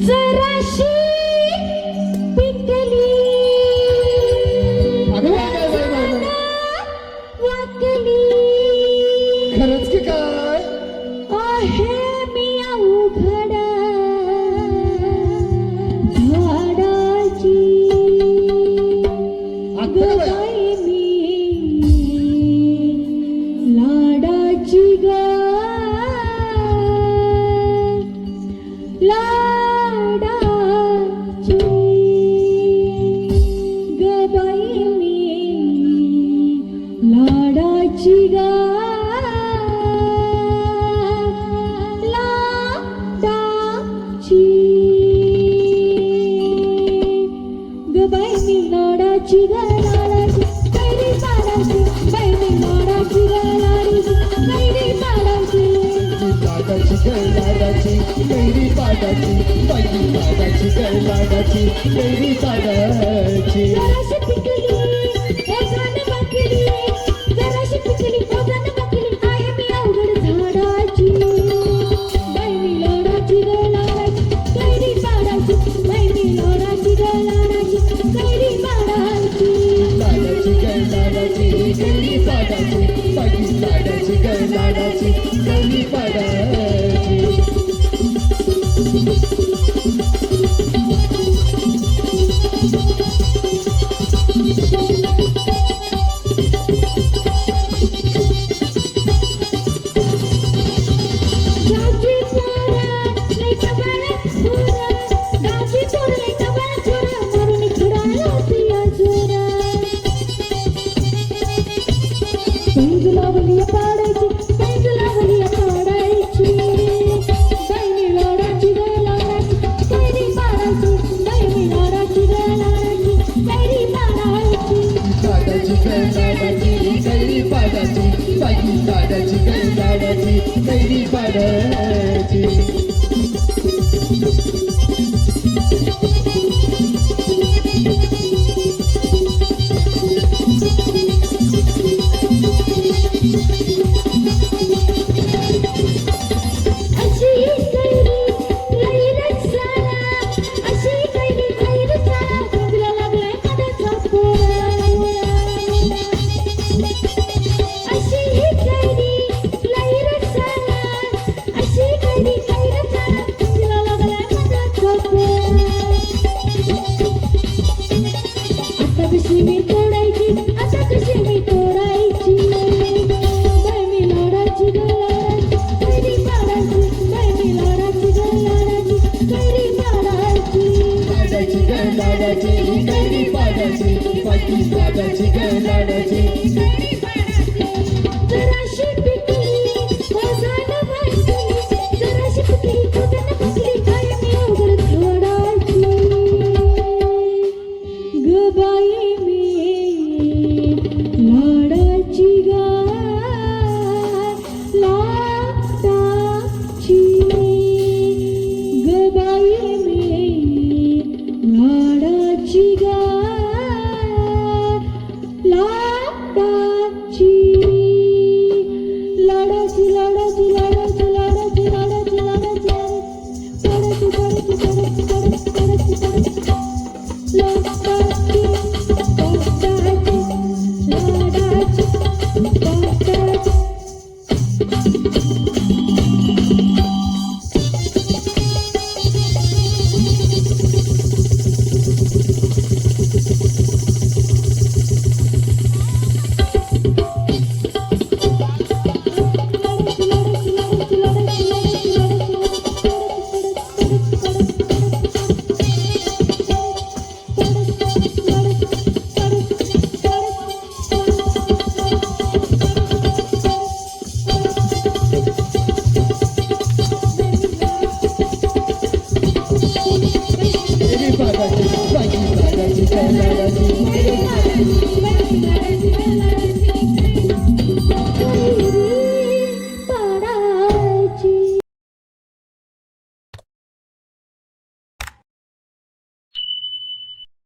जराशी पिकली अगं बाय बाय बाय बाय. वाकली खरंच की काय आहे मी अवघड झाडाची आता का बाय बाई मी लाडाची ग लाडाची ग बाई मी लाडाची ग लाडाची ग बाई मी लाडाची ग लाडाची कैरी पाडाची बाई मी लाडाची ग लाडाची कैरी पाडाची लाडाची गं लाडाची कैरी पाडाची बाई लाडाची गं लाडाची कैरी पाडाची जराशी पिकली ओघान वाकली जराशी पिकली ओघान वाकली आहे मी अवघड झाडाची बाई मी लाडाची ग लाडाची कैरी पाडाची बाई मी लाडाची ग लाडाची कैरी पाडाची लाडाची गं लाडाची कैरी पाडाची बाई लाडाची गं लाडाची कैरी पाडाची गाजी पोरा लई कबाळ पोरा गाजी पोरा लई कबाळ पोरा मारून खुडाला पिया जोरा पैज लावली पाडायची पैज लावली पाडायची बाई लाडाची ग लाडाची कैरी पाडायची बाई लाडाची ग लाडाची कैरी पाडायची लाडाची गं लाडाची कैरी पाडाची बाई लाडाची गं लाडाची कैरी पाडाची अशी कैरी लई रसाला अशी कैरी लई रसाला तुला लागलाय कदाचा पोरा अशी कैरी लई रसाला अशी कैरी लई रसाला तुला लागलाय कदाचा पोरा आता कशी मी तोडायची आता कशी मी तोडायची बाई मी लाडाची ग लाडाची कैरी पाडायची बाई मी लाडाची ग लाडाची कैरी पाडायची लाडाची गं लाडाची कैरी पाडाची बाई लाडाची गं लाडाची कैरी